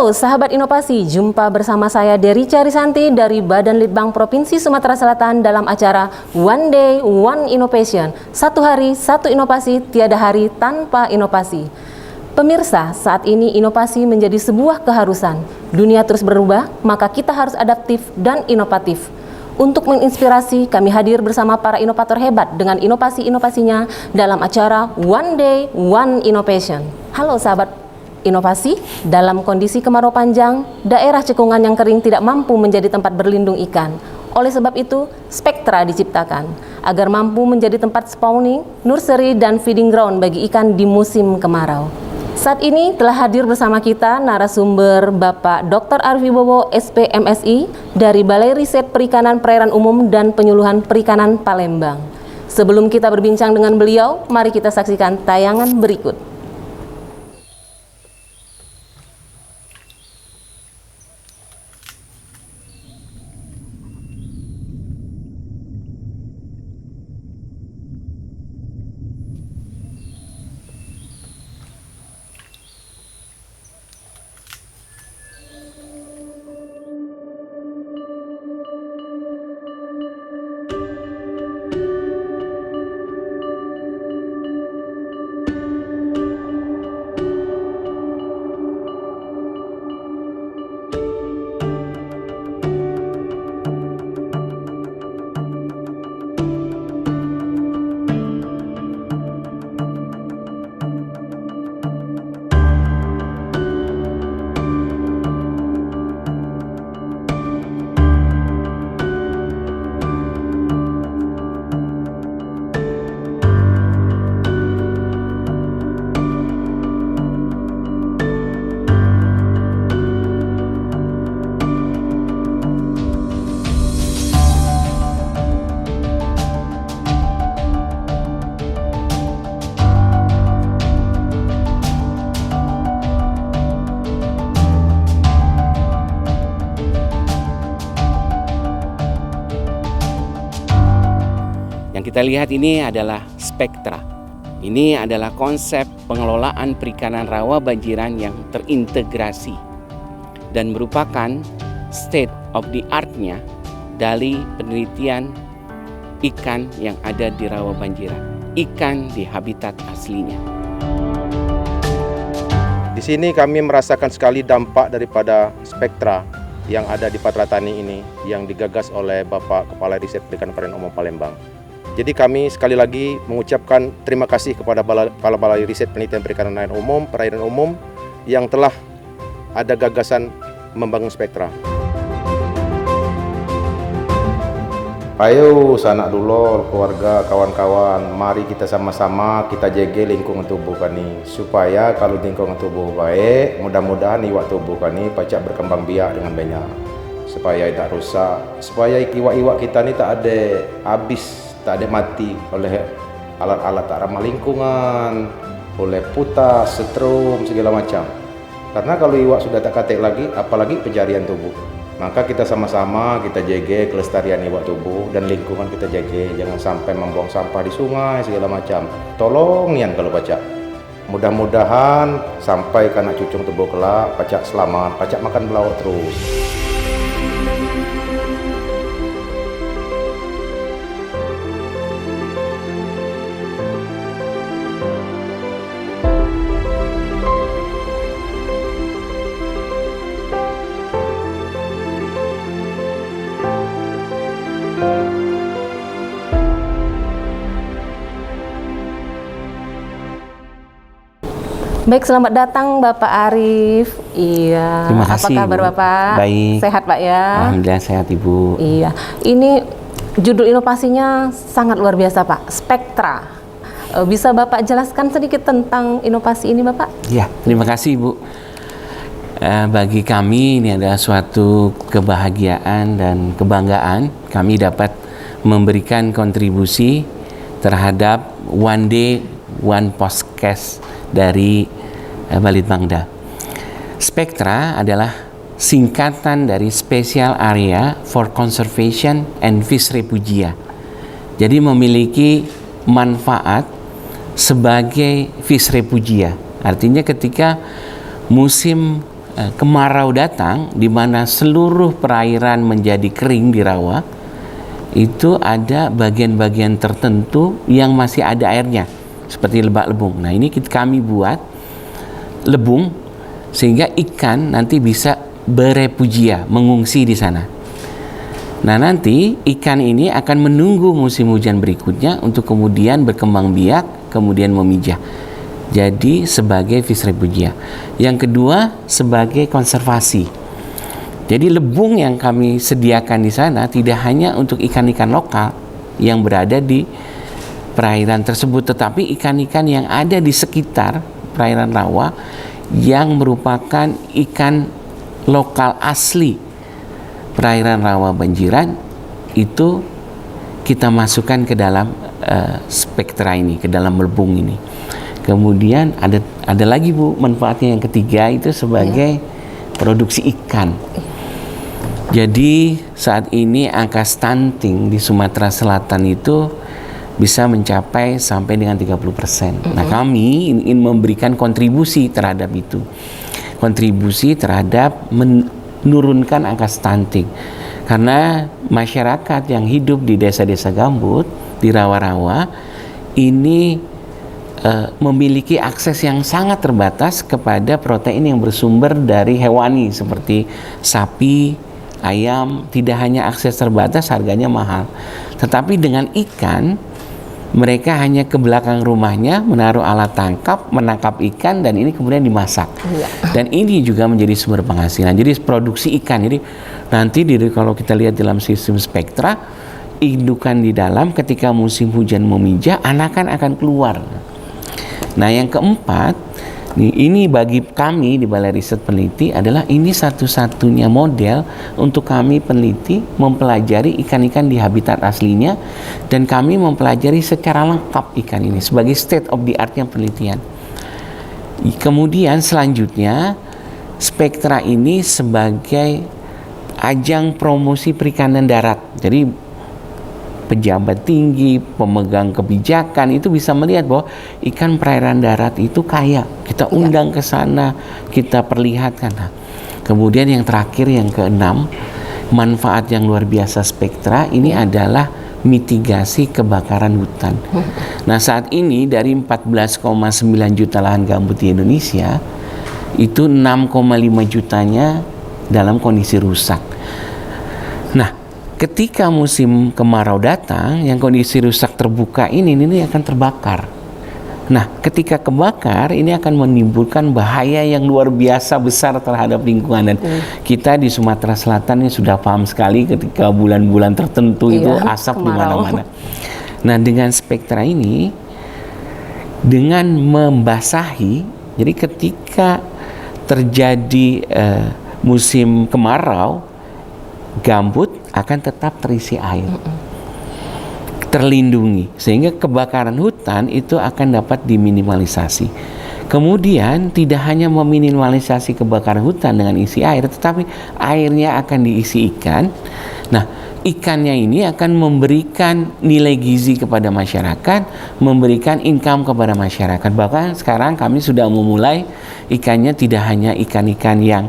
Halo sahabat inovasi, jumpa bersama saya Derica Risanti dari Badan Litbang Provinsi Sumatera Selatan dalam acara One Day One Innovation. Satu hari, satu inovasi, tiada hari tanpa inovasi. Pemirsa, saat ini inovasi menjadi sebuah keharusan. Dunia terus berubah, maka kita harus adaptif dan inovatif. Untuk menginspirasi, kami hadir bersama para inovator hebat dengan inovasi-inovasinya dalam acara One Day One Innovation. Halo sahabat inovasi, dalam kondisi kemarau panjang, daerah cekungan yang kering tidak mampu menjadi tempat berlindung ikan. Oleh sebab itu, Spektra diciptakan agar mampu menjadi tempat spawning, nursery, dan feeding ground bagi ikan di musim kemarau. Saat ini telah hadir bersama kita narasumber Bapak Dr. Arif Wibowo, SPMSI, dari Balai Riset Perikanan Perairan Umum dan Penyuluhan Perikanan Palembang. Sebelum kita berbincang dengan beliau, mari kita saksikan tayangan berikut. Yang kita lihat ini adalah Spektra. Ini adalah konsep pengelolaan perikanan rawa banjiran yang terintegrasi dan merupakan state of the art-nya dari penelitian ikan yang ada di rawa banjiran, ikan di habitat aslinya. Di sini kami merasakan sekali dampak daripada Spektra yang ada di Patra Tani ini, yang digagas oleh Bapak Kepala Riset Perikanan Perairan Umum Palembang. Jadi kami sekali lagi mengucapkan terima kasih kepada Kepala Balai Riset Penelitian Perairan Umum yang telah ada gagasan membangun Spektra. Ayo sanak dulur, keluarga, kawan-kawan, mari kita sama-sama kita jaga lingkungan tubuh kami supaya kalau lingkungan tubuh baik, mudah-mudahan iwak tubuh kami pacak berkembang biak dengan banyak, supaya tidak rusak, supaya iwak-iwak kita ni tak ada habis, tak ada mati oleh alat-alat tak ramah lingkungan, oleh putas, setrum, segala macam. Karena kalau iwak sudah tak katek lagi, apalagi pencarian tubuh. Maka kita sama-sama kita jaga kelestarian iwak tubuh dan lingkungan kita jaga. Jangan sampai membuang sampah di sungai, segala macam. Tolong nian kalau pacak. Mudah-mudahan sampai ke anak cucung tubuh kelak, pacak selamat, pacak makan belawak terus. Baik, selamat datang Bapak Arif. Iya. Terima kasih. Apa kabar Bapak? Baik. Sehat Pak ya? Alhamdulillah sehat Ibu. Iya. Ini judul inovasinya sangat luar biasa Pak. Spektra. Bisa Bapak jelaskan sedikit tentang inovasi ini Bapak? Ya, terima kasih Ibu. Bagi kami ini adalah suatu kebahagiaan dan kebanggaan kami dapat memberikan kontribusi terhadap One Day One Podcast dari Balitbangda. Spektra adalah singkatan dari Special Area for Conservation and Fish Refugia. Jadi memiliki manfaat sebagai fish refugia. Artinya ketika musim kemarau datang, di mana seluruh perairan menjadi kering di rawa, itu ada bagian-bagian tertentu yang masih ada airnya, seperti lebak-lebung. Nah, ini kami buat lebung sehingga ikan nanti bisa berefugia, mengungsi di sana. Nah, nanti ikan ini akan menunggu musim hujan berikutnya untuk kemudian berkembang biak, kemudian memijah. Jadi sebagai fish refugia. Yang kedua, sebagai konservasi. Jadi lebung yang kami sediakan di sana tidak hanya untuk ikan-ikan lokal yang berada di perairan tersebut, tetapi ikan-ikan yang ada di sekitar perairan rawa yang merupakan ikan lokal asli perairan rawa Banjiran, itu kita masukkan ke dalam spektra ini, ke dalam lebung ini. Kemudian ada lagi Bu, manfaatnya yang ketiga itu sebagai produksi ikan. Jadi saat ini angka stunting di Sumatera Selatan itu bisa mencapai sampai dengan 30%. Nah, kami ingin memberikan kontribusi terhadap itu. Kontribusi terhadap menurunkan angka stunting. Karena masyarakat yang hidup di desa-desa gambut, di rawa-rawa, ini memiliki akses yang sangat terbatas kepada protein yang bersumber dari hewani seperti sapi, ayam. Tidak hanya akses terbatas, harganya mahal. Tetapi dengan ikan, mereka hanya ke belakang rumahnya menaruh alat tangkap, menangkap ikan, dan ini kemudian dimasak. Dan ini juga menjadi sumber penghasilan. Jadi produksi ikan. Jadi nanti kalau kita lihat dalam sistem spektra, indukan di dalam ketika musim hujan memijah, anakan akan keluar. Nah, yang keempat, ini bagi kami di Balai Riset Peneliti adalah ini satu-satunya model untuk kami peneliti mempelajari ikan-ikan di habitat aslinya, dan kami mempelajari secara lengkap ikan ini sebagai state of the art-nya penelitian. Kemudian selanjutnya, spektra ini sebagai ajang promosi perikanan darat. Jadi pejabat tinggi, pemegang kebijakan itu bisa melihat bahwa ikan perairan darat itu kaya. Kita undang ke sana, kita perlihatkan. Nah, kemudian yang terakhir, yang keenam, manfaat yang luar biasa spektra ini adalah mitigasi kebakaran hutan. Nah, saat ini dari 14,9 juta lahan gambut di Indonesia, itu 6,5 jutanya dalam kondisi rusak. Nah, ketika musim kemarau datang, yang kondisi rusak terbuka ini akan terbakar. Nah, ketika kebakar, ini akan menimbulkan bahaya yang luar biasa besar terhadap lingkungan. Dan kita di Sumatera Selatan ini sudah paham sekali ketika bulan-bulan tertentu itu asap di mana-mana. Nah, dengan spektra ini, dengan membasahi, jadi ketika terjadi musim kemarau, gambut akan tetap terisi air, terlindungi, sehingga kebakaran hutan itu akan dapat diminimalisasi. Kemudian tidak hanya meminimalisasi kebakaran hutan dengan isi air, tetapi airnya akan diisi ikan. Nah, ikannya ini akan memberikan nilai gizi kepada masyarakat, memberikan income kepada masyarakat. Bahkan sekarang kami sudah memulai ikannya tidak hanya ikan-ikan yang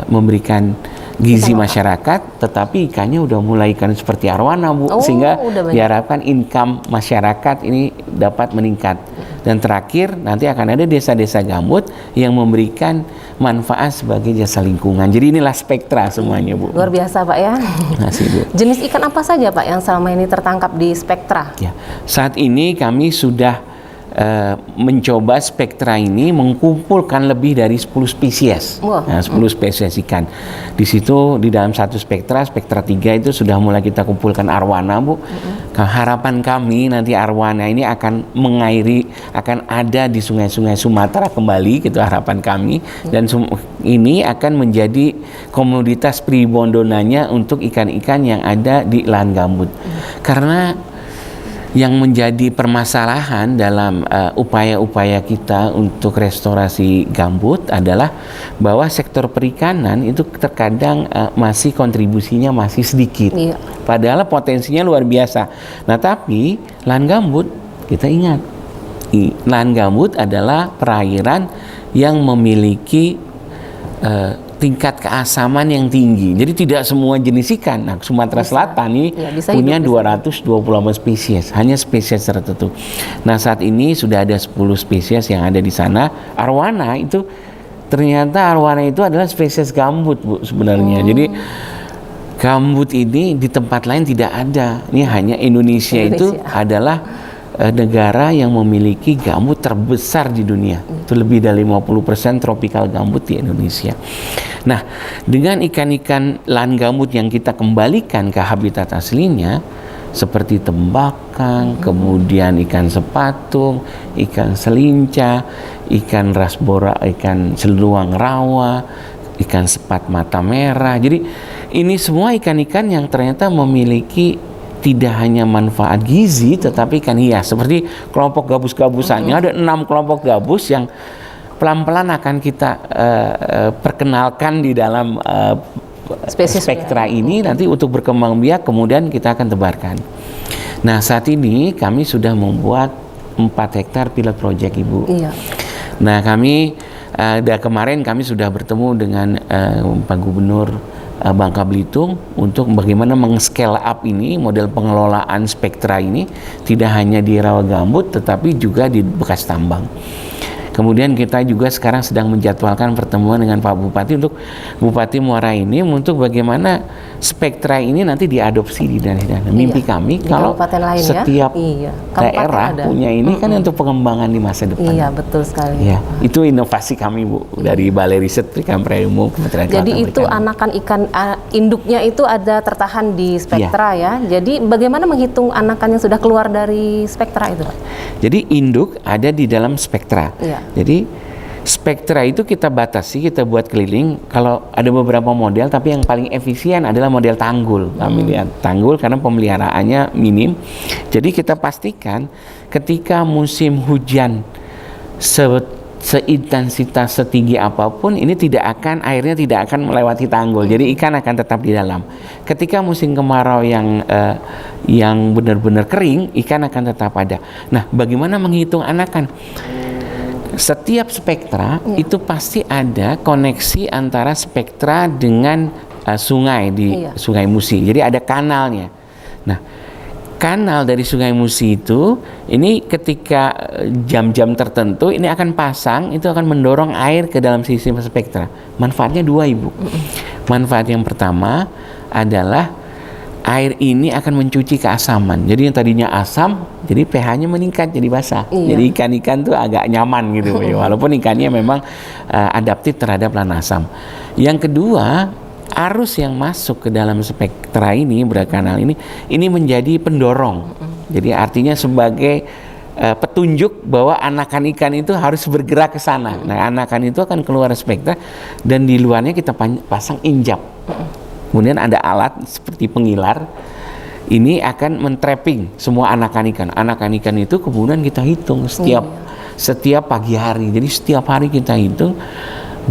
memberikan gizi masyarakat, tetapi ikannya udah mulai ikan seperti arwana Bu, sehingga diharapkan income masyarakat ini dapat meningkat. Dan terakhir nanti akan ada desa-desa gambut yang memberikan manfaat sebagai jasa lingkungan. Jadi inilah spektra semuanya Bu. Luar biasa Pak ya. Makasih Bu. Jenis ikan apa saja Pak yang selama ini tertangkap di spektra? Ya, saat ini kami sudah mencoba spektra ini mengumpulkan lebih dari 10 spesies. Nah, 10 spesies ikan. Di situ di dalam satu spektra 3 itu sudah mulai kita kumpulkan arwana Bu. Harapan kami nanti arwana ini akan mengairi, akan ada di sungai-sungai Sumatera kembali, gitu harapan kami. Dan ini akan menjadi komoditas pribondonanya untuk ikan-ikan yang ada di lahan gambut. Karena yang menjadi permasalahan dalam upaya-upaya kita untuk restorasi gambut adalah bahwa sektor perikanan itu terkadang masih kontribusinya masih sedikit. Padahal potensinya luar biasa. Nah, tapi lahan gambut, kita ingat, lahan gambut adalah perairan yang memiliki tingkat keasaman yang tinggi. Jadi tidak semua jenis ikan. Nah, Sumatera Selatan ini punya 228 spesies, hanya spesies tertentu. Nah, saat ini sudah ada 10 spesies yang ada di sana. Arowana itu ternyata itu adalah spesies gambut, Bu, sebenarnya. Jadi gambut ini di tempat lain tidak ada. Ini hanya Indonesia. Itu adalah negara yang memiliki gambut terbesar di dunia. Itu lebih dari 50% tropical gambut di Indonesia. Nah, dengan ikan-ikan lan gambut yang kita kembalikan ke habitat aslinya, seperti tembakang, kemudian ikan sepatung, ikan selinca, ikan rasbora, ikan seluang rawa, ikan sepat mata merah. Jadi ini semua ikan-ikan yang ternyata memiliki tidak hanya manfaat gizi, tetapi ikan hias. Seperti kelompok gabus-gabusannya, ada 6 kelompok gabus yang pelan-pelan akan kita perkenalkan di dalam spektra ini, nanti untuk berkembang biak kemudian kita akan tebarkan. Nah, saat ini kami sudah membuat 4 hektar pilot project, Ibu. Iya. Nah, kami kemarin kami sudah bertemu dengan Pak Gubernur Bangka Belitung untuk bagaimana meng-scale up ini, model pengelolaan spektra ini tidak hanya di rawa gambut tetapi juga di bekas tambang. Kemudian kita juga sekarang sedang menjadwalkan pertemuan dengan Pak Bupati untuk Bupati Muara Enim untuk bagaimana spektra ini nanti diadopsi di daerah. Mimpi kami kalau setiap daerah punya ini kan untuk pengembangan di masa depan. Iya, betul sekali. Ya, itu inovasi kami, Bu, dari Balai Riset Perikanan Perairan Umum Kementerian Kelautan Jadi itu anakan ikan induknya itu ada tertahan di spektra ya. Jadi bagaimana menghitung anakan yang sudah keluar dari spektra itu, Pak? Jadi induk ada di dalam spektra. Jadi spektra itu kita batasi, kita buat keliling. Kalau ada beberapa model, tapi yang paling efisien adalah model tanggul. Kami lihat tanggul karena pemeliharaannya minim. Jadi kita pastikan ketika musim hujan seintensitas setinggi apapun, ini airnya tidak akan melewati tanggul. Jadi ikan akan tetap di dalam. Ketika musim kemarau yang benar-benar kering, ikan akan tetap ada. Nah, bagaimana menghitung anakan? Setiap spektra itu pasti ada koneksi antara spektra dengan sungai di Sungai Musi. Jadi ada kanalnya. Nah, kanal dari Sungai Musi itu ini ketika jam-jam tertentu ini akan pasang, itu akan mendorong air ke dalam sistem spektra. Manfaatnya 2, Ibu. Manfaat yang pertama adalah air ini akan mencuci keasaman. Jadi yang tadinya asam, jadi pH-nya meningkat jadi basah. Jadi ikan-ikan tuh agak nyaman gitu, walaupun ikannya memang adaptif terhadap lan asam. Yang kedua, arus yang masuk ke dalam spektra ini, berkanal ini menjadi pendorong. Jadi artinya sebagai petunjuk bahwa anakan ikan itu harus bergerak ke sana. Nah, anakan itu akan keluar spektra dan di luarnya kita pasang injap. Kemudian ada alat seperti pengilar, ini akan men-trapping semua anakan ikan. Anakan ikan itu kemudian kita hitung setiap pagi hari. Jadi setiap hari kita hitung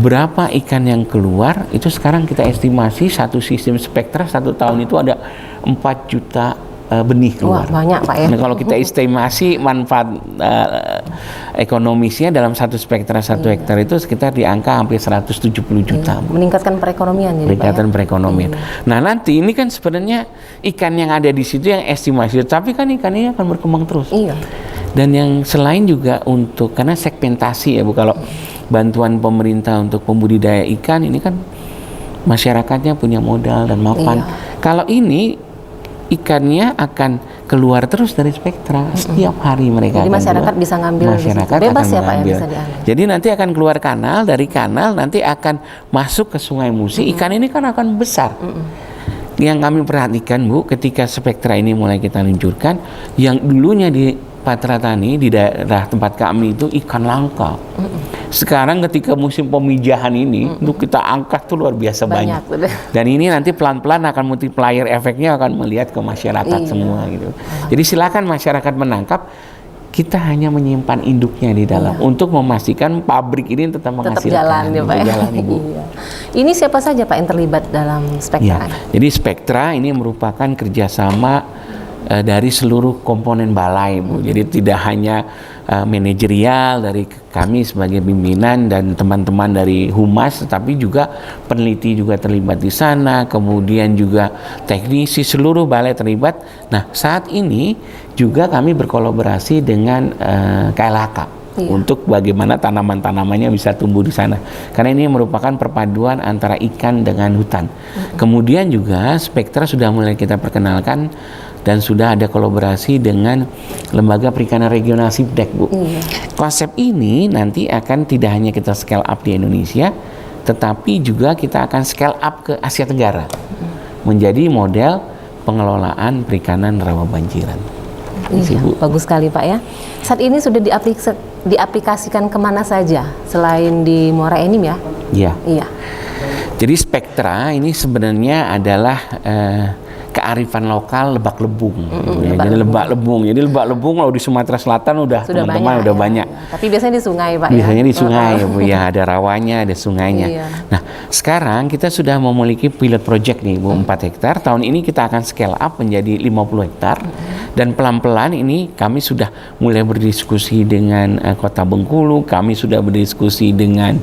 berapa ikan yang keluar. Itu sekarang kita estimasi satu sistem spektra 1 tahun itu ada 4 juta benih keluar. Wah, banyak, Pak, ya. Nah, kalau kita estimasi manfaat ekonomisnya dalam satu spektra 1 hektar itu sekitar di angka hampir 170 juta. Meningkatkan perekonomian jadi, meningkatkan Pak, ya? perekonomian. Nah, nanti ini kan sebenarnya ikan yang ada di situ yang estimasi, tapi kan ikan ini akan berkembang terus. Dan yang selain juga untuk karena segmentasi ya, Bu, kalau bantuan pemerintah untuk pembudidaya ikan ini kan masyarakatnya punya modal dan mapan. Kalau ini ikannya akan keluar terus dari spektra setiap hari mereka. Jadi masyarakat bisa ngambil bebas ya, Pak, ya, bisa diambil. Jadi nanti akan keluar kanal, dari kanal nanti akan masuk ke Sungai Musi. Ikan ini kan akan besar. Yang kami perhatikan, Bu, ketika spektra ini mulai kita luncurkan, yang dulunya di Patra Tani di daerah tempat kami itu ikan langka. Sekarang ketika musim pemijahan ini itu kita angkat tuh luar biasa banyak. Dan ini nanti pelan-pelan akan multiplier efeknya akan melihat ke masyarakat semua gitu. Jadi silakan masyarakat menangkap. Kita hanya menyimpan induknya di dalam untuk memastikan pabrik ini tetap menghasilkan. Jalan ya, Pak. Ibu. Ini siapa saja, Pak, yang terlibat dalam spektra? Jadi spektra ini merupakan kerjasama dari seluruh komponen balai, Bu. Jadi tidak hanya manajerial dari kami sebagai pimpinan dan teman-teman dari humas, tetapi juga peneliti juga terlibat di sana, kemudian juga teknisi seluruh balai terlibat. Nah, saat ini juga kami berkolaborasi dengan KLHK. Untuk bagaimana tanaman-tanamannya bisa tumbuh di sana. Karena ini merupakan perpaduan antara ikan dengan hutan. Kemudian juga Spektra sudah mulai kita perkenalkan dan sudah ada kolaborasi dengan Lembaga Perikanan Regional SIPDEK, Bu. Konsep ini nanti akan tidak hanya kita scale up di Indonesia, tetapi juga kita akan scale up ke Asia Tenggara. Menjadi model pengelolaan perikanan rawa banjiran. Iya, bagus sekali Pak ya. Saat ini sudah diaplikasikan kemana saja selain di Muara Enim ya? Iya. Iya. Jadi Spektra ini sebenarnya adalah kearifan lokal Lebak Lebung. Jadi Lebak Lebung. Jadi Lebak Lebung kalau di Sumatera Selatan udah teman-teman udah banyak. Tapi biasanya di sungai Pak. Biasanya di sungai ya Bu ya, ada rawanya, ada sungainya. Iya. Nah, sekarang kita sudah memiliki pilot project nih Bu, 4 hektar. Tahun ini kita akan scale up menjadi 50 hektar. Dan pelan-pelan ini kami sudah mulai berdiskusi dengan Kota Bengkulu, kami sudah berdiskusi dengan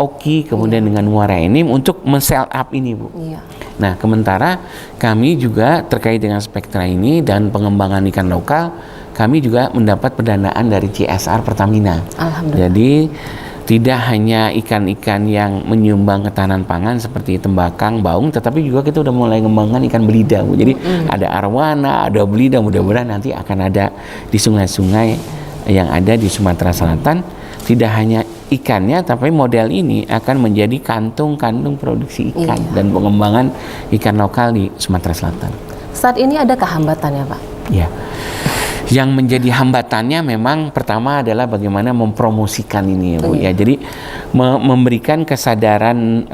Oki, kemudian dengan Muara Enim untuk men-scale up ini Bu. Iya. Nah, sementara kami juga terkait dengan Spektra ini dan pengembangan ikan lokal, kami juga mendapat pendanaan dari CSR Pertamina. Alhamdulillah. Jadi tidak hanya ikan-ikan yang menyumbang ketahanan pangan seperti tembakang, baung, tetapi juga kita udah mulai mengembangkan ikan belida, Bu. Jadi ada arwana, ada belida, mudah-mudahan nanti akan ada di sungai-sungai yang ada di Sumatera Selatan. Tidak hanya ikannya, tapi model ini akan menjadi kantung-kantung produksi ikan dan pengembangan ikan lokal di Sumatera Selatan. Saat ini adakah hambatannya Pak? Ya. Yang menjadi hambatannya memang pertama adalah bagaimana mempromosikan ini ya Bu ya. Jadi memberikan kesadaran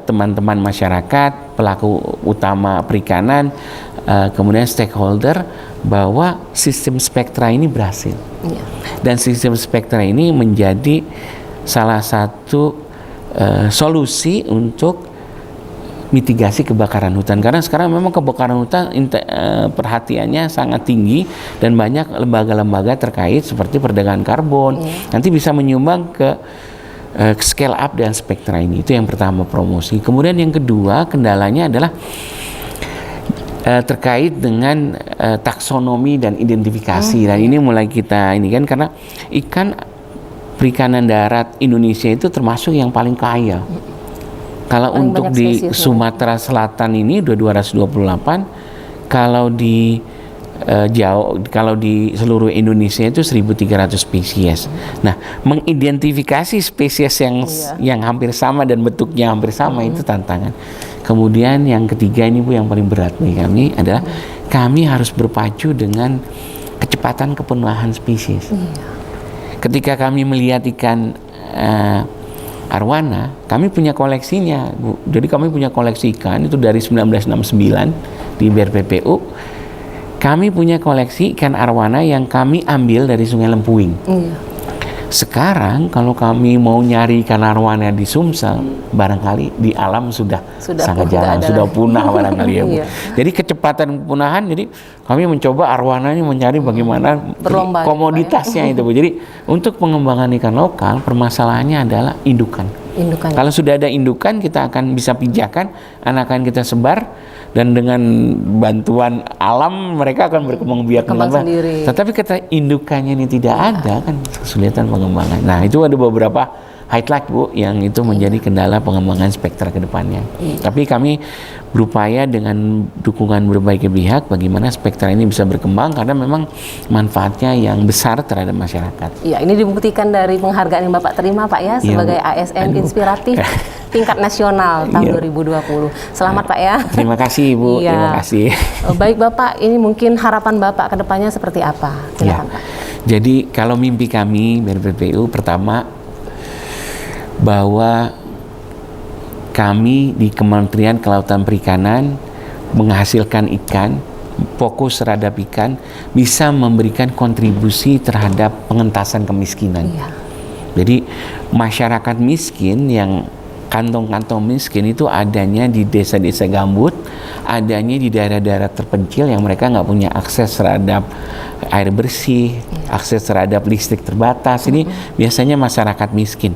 teman-teman masyarakat, pelaku utama perikanan, kemudian stakeholder bahwa sistem Spektra ini berhasil. Iya. Dan sistem Spektra ini menjadi salah satu solusi untuk mitigasi kebakaran hutan, karena sekarang memang kebakaran hutan perhatiannya sangat tinggi dan banyak lembaga-lembaga terkait seperti perdagangan karbon nanti bisa menyumbang ke scale up dan Spektra ini. Itu yang pertama, promosi. Kemudian yang kedua kendalanya adalah terkait dengan taksonomi dan identifikasi. Dan ini mulai kita ini kan, karena ikan perikanan darat Indonesia itu termasuk yang paling kaya. Kalau Paling untuk banyak di spesies, Sumatera Selatan ini udah 228, kalau di kalau di seluruh Indonesia itu 1.300 spesies. Nah, mengidentifikasi spesies yang hampir sama dan bentuknya hampir sama itu tantangan. Kemudian yang ketiga ini Bu yang paling berat bagi kami adalah kami harus berpacu dengan kecepatan kepenuhan spesies. Ketika kami melihat ikan arwana, kami punya koleksinya, Bu. Jadi kami punya koleksi ikan itu dari 1969 di BRPPU. Kami punya koleksi ikan arwana yang kami ambil dari Sungai Lempuing. Sekarang kalau kami mau nyari ikan arwana di Sumsel, barangkali di alam sudah sangat jarang, sudah punah barangkali ya Bu. Jadi kecepatan kepunahan, jadi kami mencoba arwana ini mencari bagaimana komoditasnya itu Bu. Jadi untuk pengembangan ikan lokal, permasalahannya adalah indukan. Kalau sudah ada indukan, kita akan bisa pijakan, anak akan kita sebar, dan dengan bantuan alam mereka akan berkembang biak sendiri. Tetapi ketika indukannya ini tidak ada, kan kesulitan pengembangan. Nah, itu ada beberapa highlight Bu yang itu menjadi kendala pengembangan Spektra ke depannya. Tapi kami berupaya dengan dukungan berbagai pihak bagaimana Spektra ini bisa berkembang, karena memang manfaatnya yang besar terhadap masyarakat. Iya, ini dibuktikan dari penghargaan yang Bapak terima Pak ya sebagai ASN Inspiratif tingkat nasional tahun 2020. Selamat Pak ya. Terima kasih Ibu. Terima kasih. Baik Bapak, ini mungkin harapan Bapak ke depannya seperti apa? Silakan Pak. Jadi kalau mimpi kami BRPPU pertama, bahwa kami di Kementerian Kelautan Perikanan menghasilkan ikan, fokus terhadap ikan, bisa memberikan kontribusi terhadap pengentasan kemiskinan. Jadi masyarakat miskin yang kantong-kantong miskin itu adanya di desa-desa gambut, adanya di daerah-daerah terpencil yang mereka nggak punya akses terhadap air bersih, akses terhadap listrik terbatas. Ini biasanya masyarakat miskin.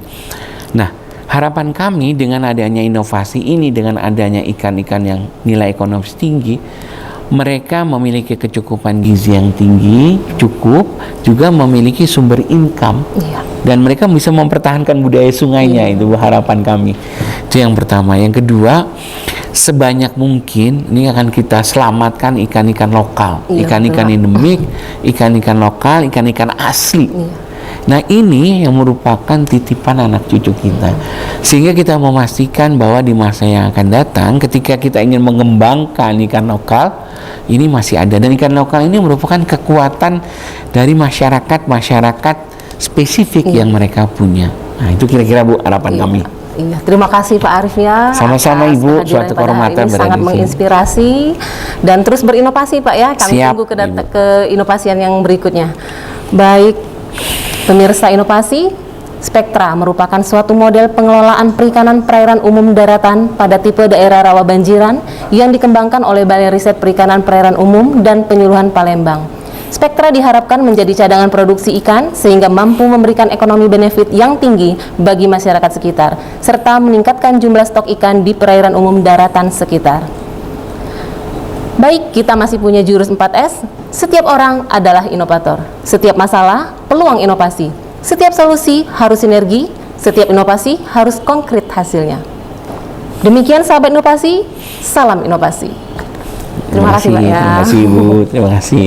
Nah, harapan kami dengan adanya inovasi ini, dengan adanya ikan-ikan yang nilai ekonomis tinggi, mereka memiliki kecukupan gizi yang tinggi, cukup, juga memiliki sumber income, dan mereka bisa mempertahankan budaya sungainya. Itu harapan kami. Itu yang pertama. Yang kedua, sebanyak mungkin ini akan kita selamatkan ikan-ikan lokal, ikan-ikan endemik, ikan-ikan lokal, ikan-ikan asli. Nah, ini yang merupakan titipan anak cucu kita, sehingga kita memastikan bahwa di masa yang akan datang, ketika kita ingin mengembangkan ikan lokal, ini masih ada. Dan ikan lokal ini merupakan kekuatan dari masyarakat spesifik yang mereka punya. Nah, itu kira-kira Bu harapan kami. Iya, terima kasih Pak Arif ya. Sama-sama Ibu, suatu kehormatan berada sangat di sini. menginspirasi dan terus berinovasi Pak ya. Kami Siap, tunggu ke inovasian yang berikutnya. Baik, pemirsa Inovasi, Spektra merupakan suatu model pengelolaan perikanan perairan umum daratan pada tipe daerah rawa banjiran yang dikembangkan oleh Balai Riset Perikanan Perairan Umum dan Penyuluhan Palembang. Spektra diharapkan menjadi cadangan produksi ikan sehingga mampu memberikan ekonomi benefit yang tinggi bagi masyarakat sekitar, serta meningkatkan jumlah stok ikan di perairan umum daratan sekitar. Baik, kita masih punya jurus 4S. Setiap orang adalah inovator. Setiap masalah, peluang inovasi. Setiap solusi harus sinergi. Setiap inovasi harus konkret hasilnya. Demikian sahabat inovasi, salam inovasi. Terima kasih Pak ya. Terima kasih Ibu, terima kasih.